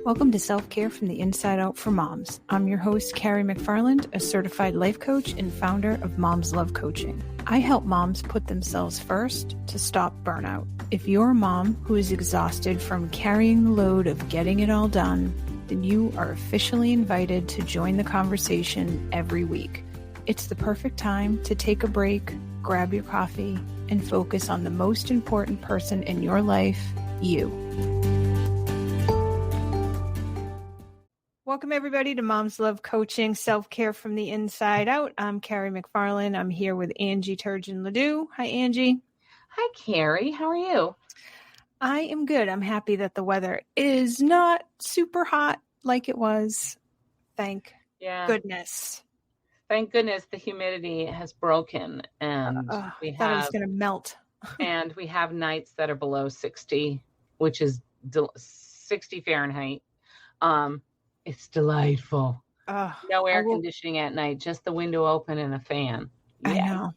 Welcome to Self-Care from the Inside Out for Moms. I'm your host, Carrie McFarland, a certified life coach and founder of Moms Love Coaching. I help moms put themselves first to stop burnout. If you're a mom who is exhausted from carrying the load of getting it all done, then you are officially invited to join the conversation every week. It's the perfect time to take a break, grab your coffee, and focus on the most important person in your life, you. Welcome, everybody, to Moms Love Coaching, Self-Care from the Inside Out. I'm Carrie McFarland. I'm here with Angie Turgeon-Ledoux. Hi, Angie. Hi, Carrie. How are you? I am good. I'm happy that the weather is not super hot like it was. Thank goodness. Thank goodness the humidity has broken, and I thought it was going to melt. And we have nights that are below 60, which is 60 Fahrenheit. It's delightful. No air conditioning at night, just the window open and a fan. Yeah.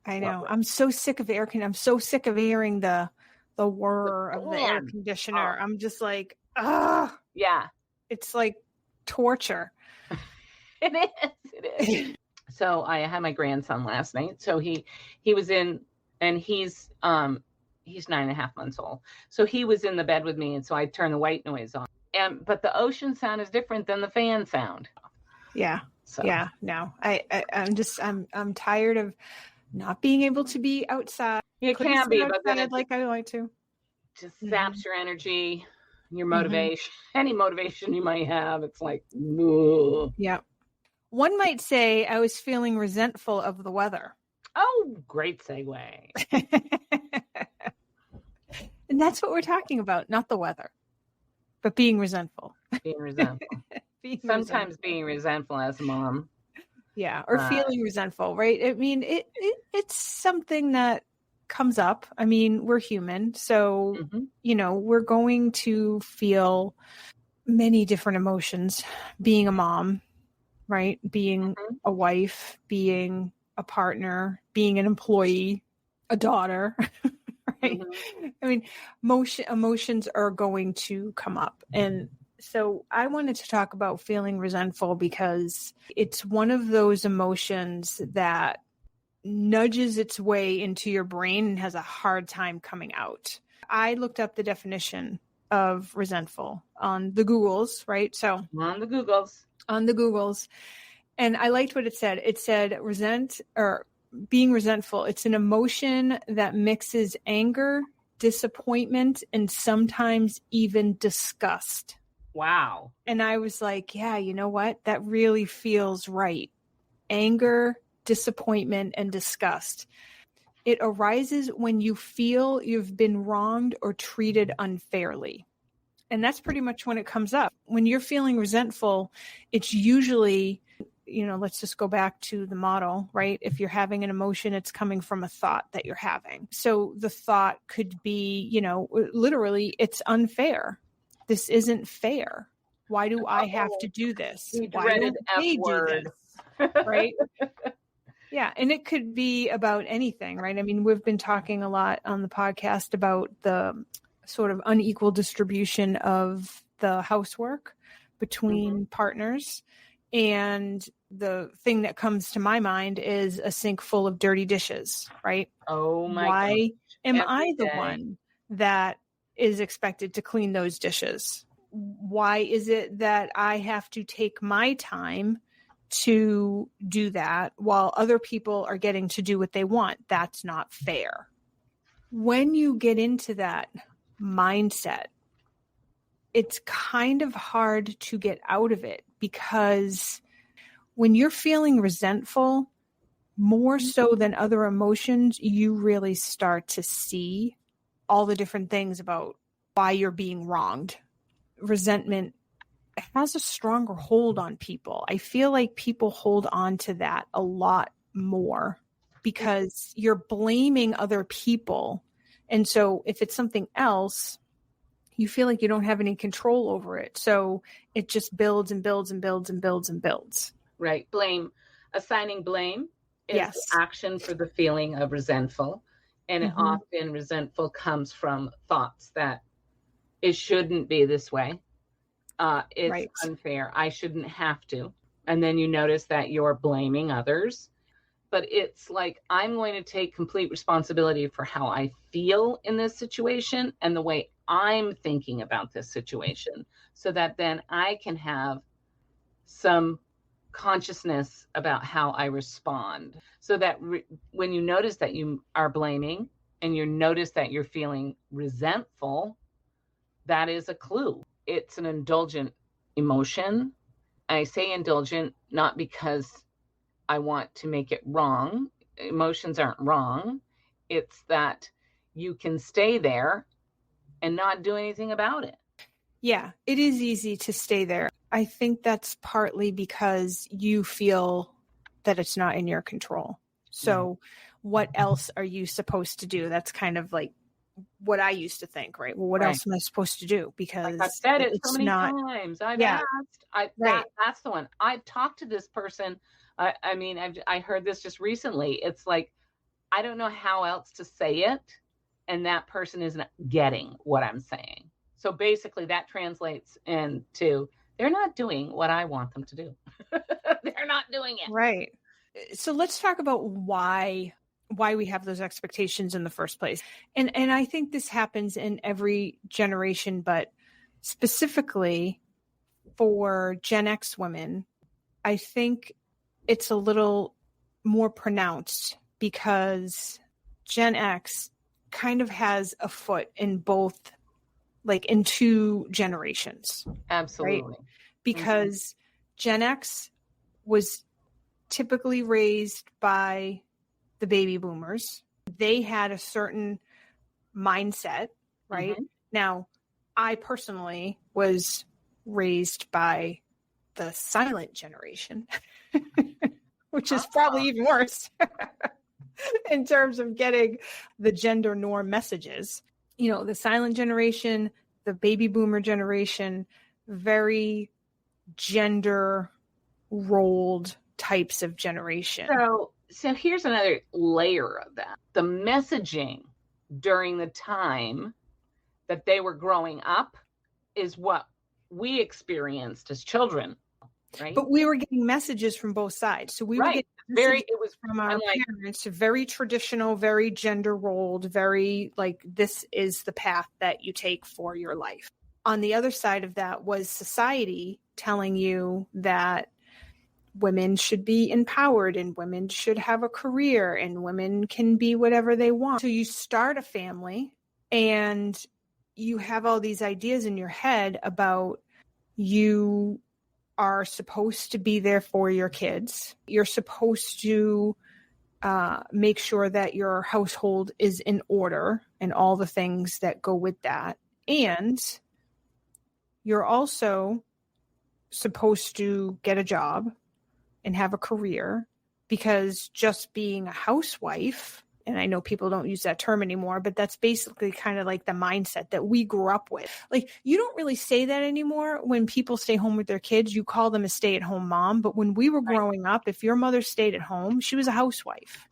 I know. I'm so sick of I'm so sick of hearing the whir of the air conditioner. I'm just like, yeah. It's like torture. It is. So I had my grandson last night. So he was in, and he's 9.5 months old. So he was in the bed with me, and so I turned the white noise on. But the ocean sound is different than the fan sound. Yeah. So. Yeah. No, I'm tired of not being able to be outside. You can be, but then like I like to. Just zaps your energy, your motivation, any motivation you might have. It's like, ugh. Yeah. One might say I was feeling resentful of the weather. Oh, great segue. And that's what we're talking about, not the weather. But being resentful. Being resentful. Sometimes being resentful as a mom. Yeah, or feeling resentful, right? I mean, it's something that comes up. I mean, we're human. So, we're going to feel many different emotions being a mom, right? Being a wife, being a partner, being an employee, a daughter. Right? I mean, emotions are going to come up. And so I wanted to talk about feeling resentful because it's one of those emotions that nudges its way into your brain and has a hard time coming out. I looked up the definition of resentful on the Googles, right? So on the Googles. And I liked what it said. It said being resentful, it's an emotion that mixes anger, disappointment, and sometimes even disgust. Wow. And I was like, yeah, you know what? That really feels right. Anger, disappointment, and disgust. It arises when you feel you've been wronged or treated unfairly. And that's pretty much when it comes up. When you're feeling resentful, it's usually, let's just go back to the model, right? If you're having an emotion, it's coming from a thought that you're having. So the thought could be, literally, it's unfair. This isn't fair. Why do I have to do this? Why don't they do this? Right? Yeah. And it could be about anything, right? I mean, we've been talking a lot on the podcast about the sort of unequal distribution of the housework between partners. And the thing that comes to my mind is a sink full of dirty dishes, right? Oh my God. Why am I the one that is expected to clean those dishes? Why is it that I have to take my time to do that while other people are getting to do what they want? That's not fair. When you get into that mindset, it's kind of hard to get out of it because when you're feeling resentful, more so than other emotions, you really start to see all the different things about why you're being wronged. Resentment has a stronger hold on people. I feel like people hold on to that a lot more because you're blaming other people. And so if it's something else, you feel like you don't have any control over it. So it just builds and builds and builds and builds and builds. Right. Assigning blame is the action for the feeling of resentful. And often resentful comes from thoughts that it shouldn't be this way. It's Right. unfair. I shouldn't have to. And then you notice that you're blaming others. But it's like, I'm going to take complete responsibility for how I feel in this situation and the way I'm thinking about this situation, so that then I can have some consciousness about how I respond. So that when you notice that you are blaming and you notice that you're feeling resentful, that is a clue. It's an indulgent emotion. I say indulgent not because I want to make it wrong. Emotions aren't wrong. It's that you can stay there and not do anything about it. Yeah, it is easy to stay there. I think that's partly because you feel that it's not in your control. So what else are you supposed to do? That's kind of like what I used to think, right? Well, what else am I supposed to do? Because I've said it so many not times. I've Yeah. asked. Right. That's the one. I've talked to this person. I mean, I heard this just recently. It's like, I don't know how else to say it, and that person isn't getting what I'm saying. So basically, that translates into they're not doing what I want them to do. They're not doing it. Right. So let's talk about why we have those expectations in the first place. And I think this happens in every generation, but specifically for Gen X women, I think it's a little more pronounced because Gen X kind of has a foot in both, like in two generations. Absolutely. Right? Because Gen X was typically raised by the baby boomers. They had a certain mindset, right? Now, I personally was raised by the silent generation, which is probably even worse in terms of getting the gender norm messages. You know, the silent generation, the baby boomer generation, very gender rolled types of generation. So here's another layer of that. The messaging during the time that they were growing up is what we experienced as children, right? But we were getting messages from both sides. So we were getting it was from our parents, very traditional, very gender rolled, very like, this is the path that you take for your life. On the other side of that was society telling you that women should be empowered and women should have a career and women can be whatever they want. So you start a family and you have all these ideas in your head about you are supposed to be there for your kids. You're supposed to make sure that your household is in order and all the things that go with that. And you're also supposed to get a job and have a career, because just being a housewife, and I know people don't use that term anymore, but that's basically kind of like the mindset that we grew up with. Like, you don't really say that anymore when people stay home with their kids. You call them a stay-at-home mom. But when we were growing up, if your mother stayed at home, she was a housewife.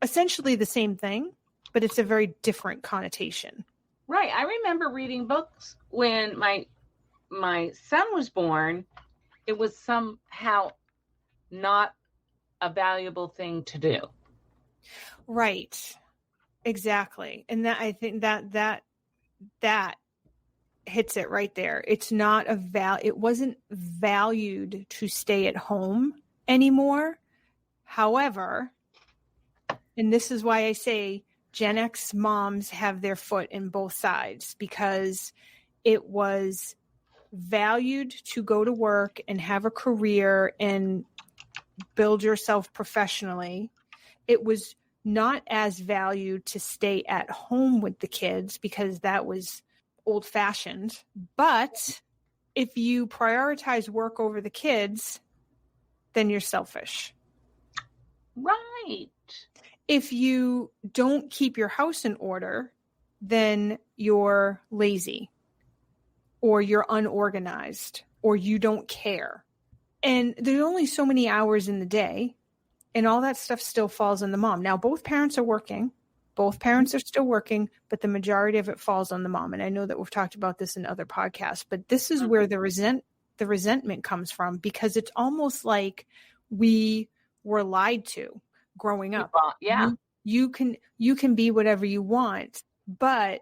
Essentially the same thing, but it's a very different connotation. Right. I remember reading books when my son was born. It was somehow not a valuable thing to do. Right. Exactly. And that, I think that hits it right there. It's not it wasn't valued to stay at home anymore. However, and this is why I say Gen X moms have their foot in both sides, because it was valued to go to work and have a career and build yourself professionally. It was not as valued to stay at home with the kids because that was old fashioned. But if you prioritize work over the kids, then you're selfish. Right. If you don't keep your house in order, then you're lazy or you're unorganized or you don't care. And there's only so many hours in the day, and all that stuff still falls on the mom. Now, both parents are working, Both parents are still working, but the majority of it falls on the mom. And I know that we've talked about this in other podcasts, but this is where the resentment comes from, because it's almost like we were lied to growing up. Yeah. You can be whatever you want, but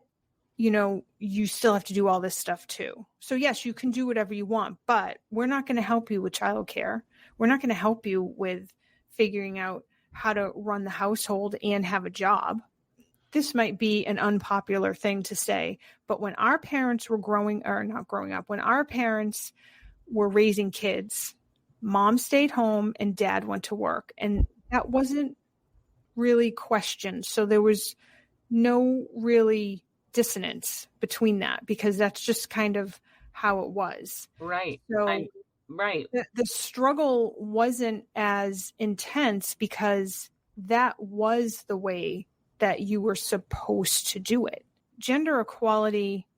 you still have to do all this stuff too. So yes, you can do whatever you want, but we're not going to help you with childcare. We're not going to help you with figuring out how to run the household and have a job. This might be an unpopular thing to say, but when our parents were when our parents were raising kids, mom stayed home and dad went to work, and that wasn't really questioned. So there was no really dissonance between that, because that's just kind of how it was. Right. So right. The struggle wasn't as intense because that was the way that you were supposed to do it. Gender equality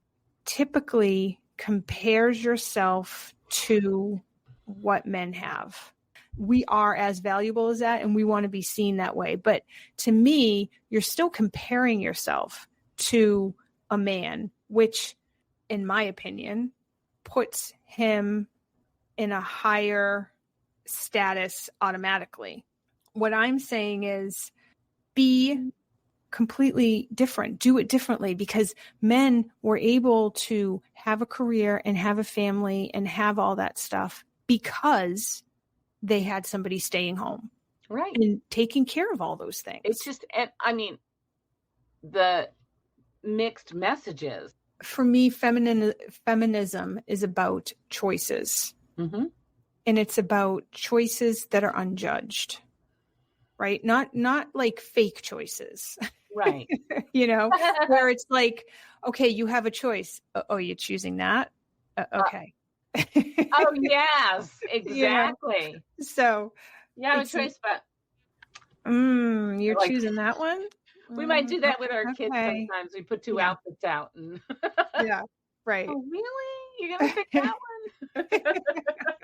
typically compares yourself to what men have. We are as valuable as that, and we want to be seen that way. But to me, you're still comparing yourself to a man, which, in my opinion, puts him in a higher status automatically. What I'm saying is be completely different. Do it differently, because men were able to have a career and have a family and have all that stuff because they had somebody staying home. Right. And taking care of all those things. It's just, I mean, the mixed messages. For me, feminism is about choices. Mm-hmm. And it's about choices that are unjudged, right? Not like fake choices. Right. Where it's like, okay, you have a choice. Oh, you're choosing that? Okay. Oh, yes, exactly. So you have a choice, but you're choosing that one? We might do that with our kids sometimes. We put two outfits out. And yeah, right. Oh, really? You're going to pick that one?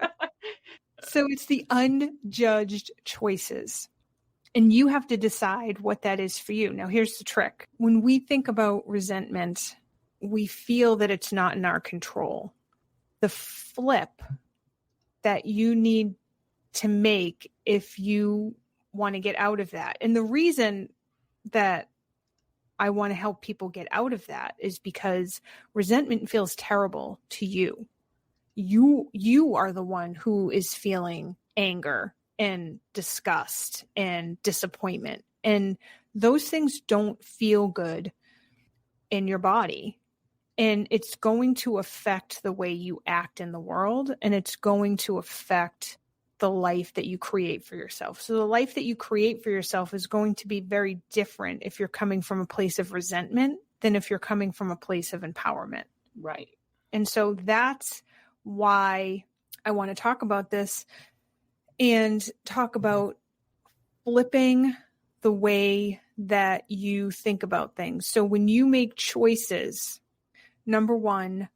So it's the unjudged choices. And you have to decide what that is for you. Now, here's the trick. When we think about resentment, we feel that it's not in our control. The flip that you need to make if you want to get out of that. And the reason that I want to help people get out of that is because resentment feels terrible to you. You are the one who is feeling anger and disgust and disappointment. And those things don't feel good in your body. And it's going to affect the way you act in the world. And it's going to affect the life that you create for yourself. So the life that you create for yourself is going to be very different if you're coming from a place of resentment than if you're coming from a place of empowerment. Right. And so that's why I want to talk about this and talk about flipping the way that you think about things. So when you make choices, number one,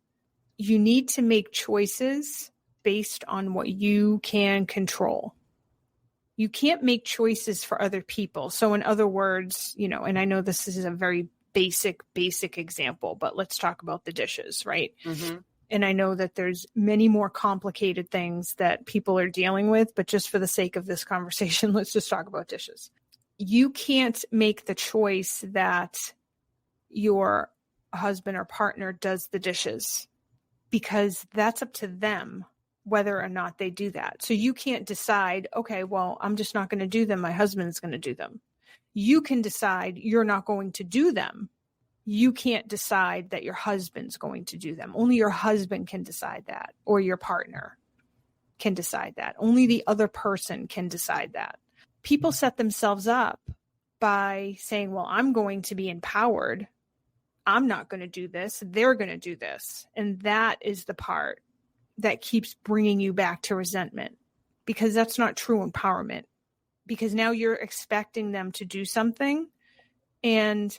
you need to make choices based on what you can control. You can't make choices for other people. So in other words, and I know this is a very basic example, but let's talk about the dishes, right? Mm-hmm. And I know that there's many more complicated things that people are dealing with, but just for the sake of this conversation, let's just talk about dishes. You can't make the choice that your husband or partner does the dishes, because that's up to them whether or not they do that. So you can't decide, okay, well, I'm just not going to do them. My husband's going to do them. You can decide you're not going to do them. You can't decide that your husband's going to do them. Only your husband can decide that, or your partner can decide that. Only the other person can decide that. People set themselves up by saying, well, I'm going to be empowered. I'm not going to do this. They're going to do this. And that is the part that keeps bringing you back to resentment, because that's not true empowerment, because now you're expecting them to do something. And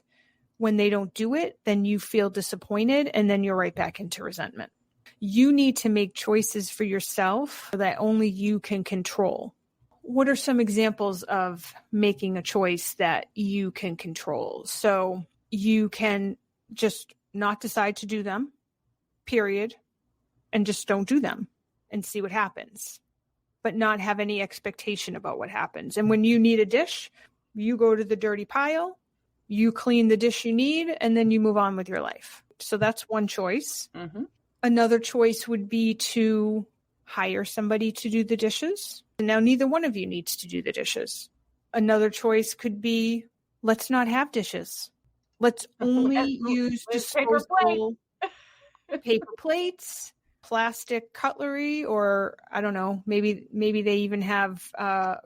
when they don't do it, then you feel disappointed, and then you're right back into resentment. You need to make choices for yourself that only you can control. what are some examples of making a choice that you can control? So you can just not decide to do them, period, and just don't do them and see what happens, but not have any expectation about what happens. And when you need a dish, you go to the dirty pile, you clean the dish you need, and then you move on with your life. So that's one choice. Mm-hmm. Another choice would be to hire somebody to do the dishes. Now, neither one of you needs to do the dishes. Another choice could be, let's not have dishes. Let's only use disposable paper plates, plastic cutlery, or I don't know, maybe they even have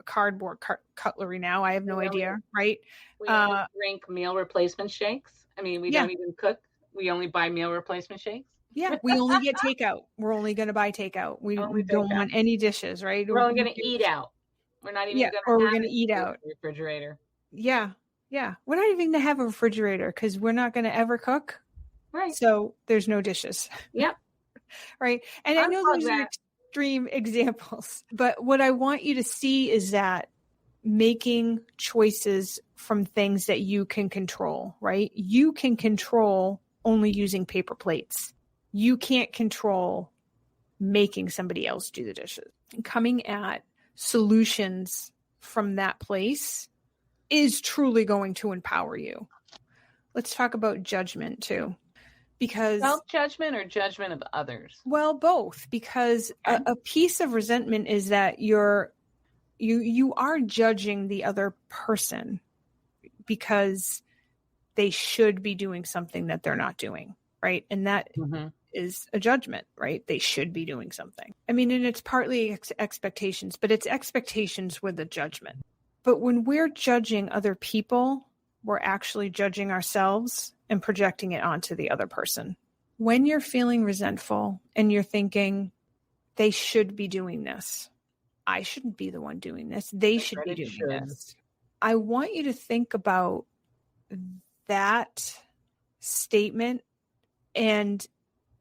cardboard cutlery now. I have no idea, right? We only drink meal replacement shakes. I mean, we don't even cook. We only buy meal replacement shakes. Yeah, we only get takeout. We're only going to buy takeout. We don't want any dishes, right? We're only going to eat out. We're not even going to or we're going to eat out. Refrigerator. Yeah. We're not even going to have a refrigerator because we're not going to ever cook. Right. So there's no dishes. Yep. Right. And I know those are extreme examples, but what I want you to see is that making choices from things that you can control, right? You can control only using paper plates. You can't control making somebody else do the dishes. And coming at solutions from that place is truly going to empower you. Let's talk about judgment too. Because self-judgment or judgment of others? Well, both. Because a piece of resentment is that you are judging the other person because they should be doing something that they're not doing, right? And that is a judgment, right? They should be doing something. I mean, and it's partly expectations, but it's expectations with a judgment. But when we're judging other people, we're actually judging ourselves and projecting it onto the other person. When you're feeling resentful and you're thinking, they should be doing this, I shouldn't be the one doing this, they should be doing this. I want you to think about that statement, and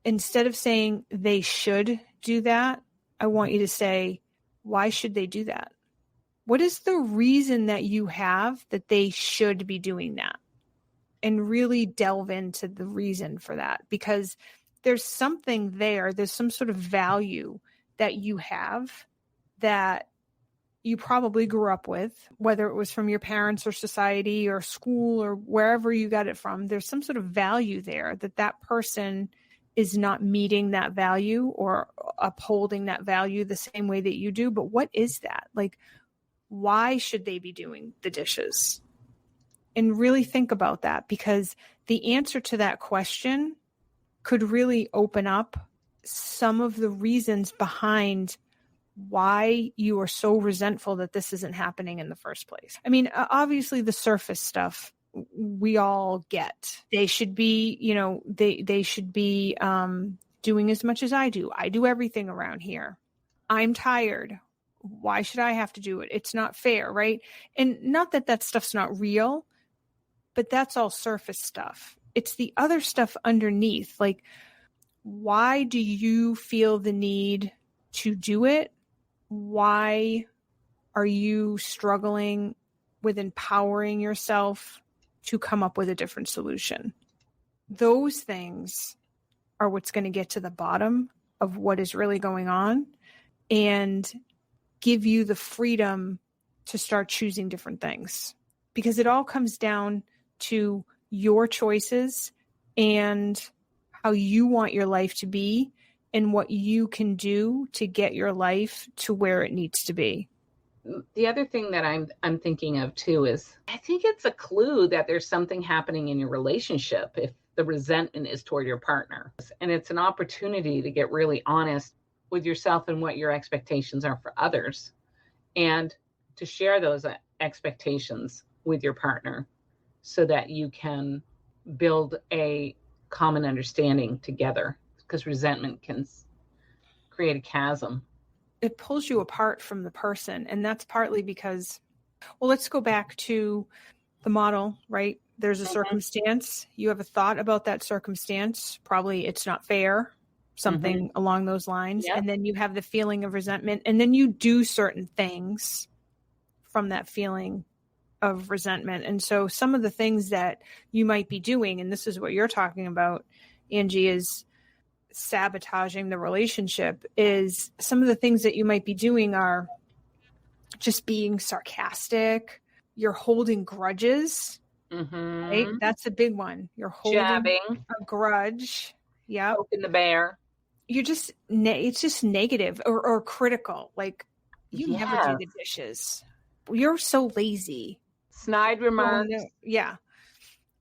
instead of saying they should do that, I want you to say, why should they do that? What is the reason that you have that they should be doing that? And really delve into the reason for that, because there's something there. There's some sort of value that you have that you probably grew up with, whether it was from your parents or society or school or wherever you got it from. There's some sort of value there that person is not meeting that value or upholding that value the same way that you do. But what is that? Like, why should they be doing the dishes? And really think about that, because the answer to that question could really open up some of the reasons behind why you are so resentful that this isn't happening in the first place. I mean, obviously the surface stuff we all get. They should be, they should be doing as much as I do. I do everything around here. I'm tired. Why should I have to do it? It's not fair, right? And not that that stuff's not real, but that's all surface stuff. It's the other stuff underneath. Like, why do you feel the need to do it? Why are you struggling with empowering yourself to come up with a different solution? Those things are what's going to get to the bottom of what is really going on and give you the freedom to start choosing different things, because it all comes down to your choices and how you want your life to be and what you can do to get your life to where it needs to be. The other thing that I'm thinking of too is, I think it's a clue that there's something happening in your relationship if the resentment is toward your partner. And it's an opportunity to get really honest with yourself and what your expectations are for others, and to share those expectations with your partner so that you can build a common understanding together, because resentment can create a chasm. It pulls you apart from the person. And that's partly because, well, let's go back to the model, right? There's a circumstance. You have a thought about that circumstance. Probably it's not fair, something along those lines. Yep. And then you have the feeling of resentment. And then you do certain things from that feeling of resentment. And so some of the things that you might be doing, and this is what you're talking about, Angie, is sabotaging the relationship, is some of the things that you might be doing are just being sarcastic. You're holding grudges, right? That's a big one. You're holding Jabbing. a grudge. Yeah. Poking the bear. You're just, it's just negative or critical. Like, you never do the dishes. You're so lazy. Snide remarks. Yeah.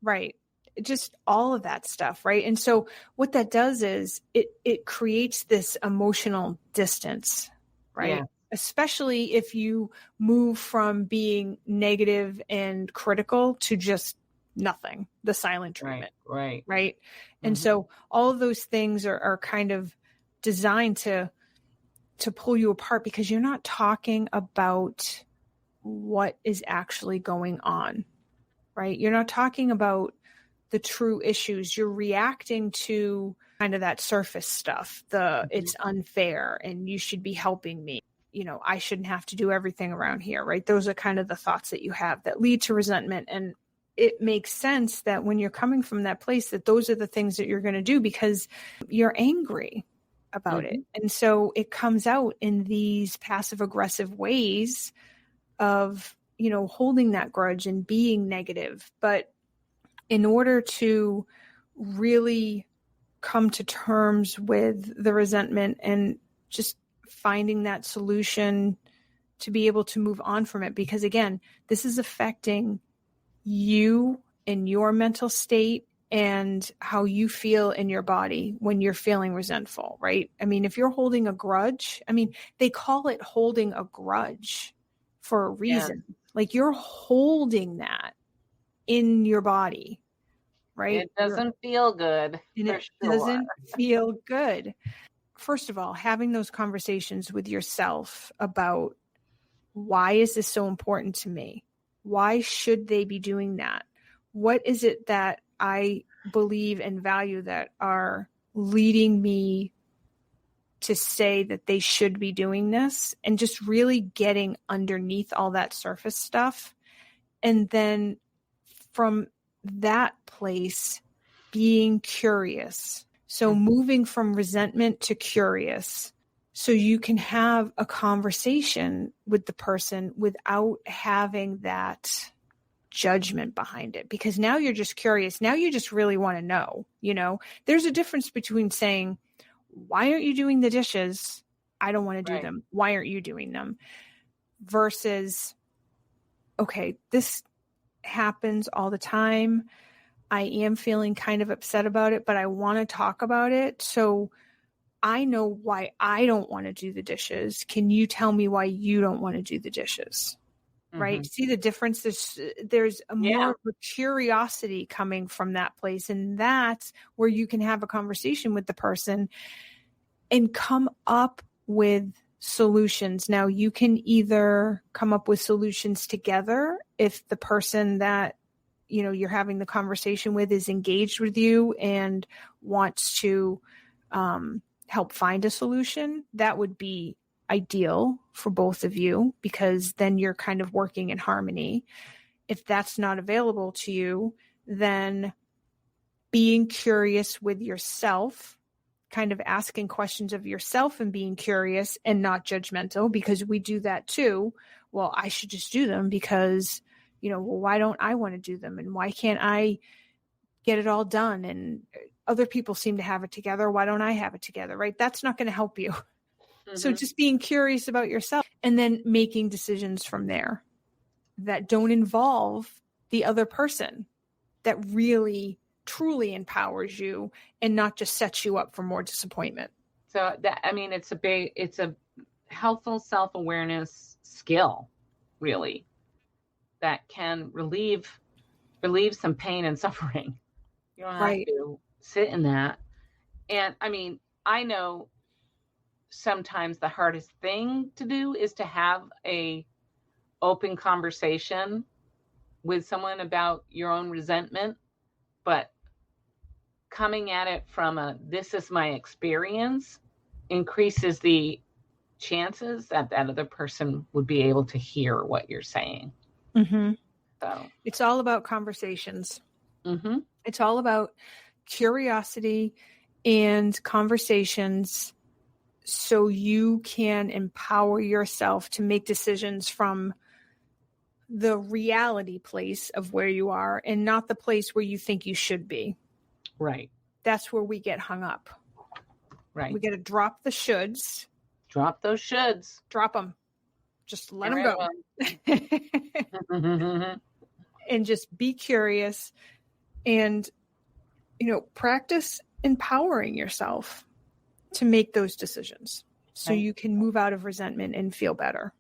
Right. Just all of that stuff. Right. And so what that does is it creates this emotional distance, right? Yeah. Especially if you move from being negative and critical to just nothing, the silent treatment. Right. And so all of those things are kind of designed to pull you apart, because you're not talking about what is actually going on, right? You're not talking about the true issues. You're reacting to kind of that surface stuff. It's unfair and you should be helping me. You know, I shouldn't have to do everything around here, right? Those are kind of the thoughts that you have that lead to resentment. And it makes sense that when you're coming from that place, that those are the things that you're going to do because you're angry about it. And so it comes out in these passive aggressive ways of, you know, holding that grudge and being negative. But in order to really come to terms with the resentment and just finding that solution to be able to move on from it, because again, this is affecting you and your mental state and how you feel in your body when you're feeling resentful, right? I mean, if you're holding a grudge, I mean, they call it holding a grudge for a reason. Yeah. Like, you're holding that in your body, right? It doesn't feel good. And it doesn't feel good. First of all, having those conversations with yourself about, why is this so important to me? Why should they be doing that? What is it that I believe and value that are leading me to say that they should be doing this? And just really getting underneath all that surface stuff. And then from that place, being curious. So moving from resentment to curious, so you can have a conversation with the person without having that judgment behind it, because now you're just curious. Now you just really want to know, you know, there's a difference between saying, why aren't you doing the dishes? I don't want to do them. Why aren't you doing them? Versus, okay, this happens all the time. I am feeling kind of upset about it, but I want to talk about it. So I know why I don't want to do the dishes. Can you tell me why you don't want to do the dishes? Right? See the difference? There's a more of a curiosity coming from that place. And that's where you can have a conversation with the person and come up with solutions. Now, you can either come up with solutions together if the person that, you know, you're having the conversation with is engaged with you and wants to help find a solution. That would be ideal for both of you, because then you're kind of working in harmony. If that's not available to you, then being curious with yourself, kind of asking questions of yourself and being curious and not judgmental, because we do that too. Well, I should just do them because, you know, well, why don't I want to do them? And why can't I get it all done? And other people seem to have it together. Why don't I have it together? Right? That's not going to help you. So just being curious about yourself and then making decisions from there that don't involve the other person, that really truly empowers you and not just sets you up for more disappointment. So that, I mean, it's a helpful self-awareness skill, really, that can relieve some pain and suffering. You don't have to sit in that. And I mean, I know sometimes the hardest thing to do is to have a open conversation with someone about your own resentment, but coming at it from this is my experience, increases the chances that that other person would be able to hear what you're saying. Mm-hmm. So It's all about conversations. mm-hmm. It's all about curiosity and conversations so you can empower yourself to make decisions from the reality place of where you are and not the place where you think you should be. Right. That's where we get hung up. Right. We got to drop the shoulds. Drop those shoulds. Drop them. Just let them go. And just be curious and, practice empowering yourself to make those decisions so you can move out of resentment and feel better.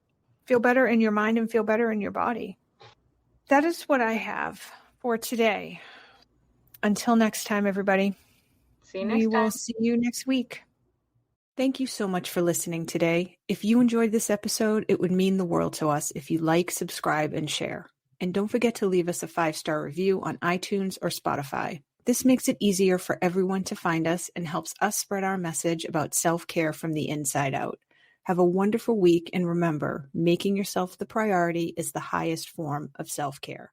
Feel better in your mind and feel better in your body. That is what I have for today. Until next time, everybody. See you next time. We will see you next week. Thank you so much for listening today. If you enjoyed this episode, it would mean the world to us if you like, subscribe, and share. And don't forget to leave us a 5-star review on iTunes or Spotify. This makes it easier for everyone to find us and helps us spread our message about self-care from the inside out. Have a wonderful week, and remember, making yourself the priority is the highest form of self-care.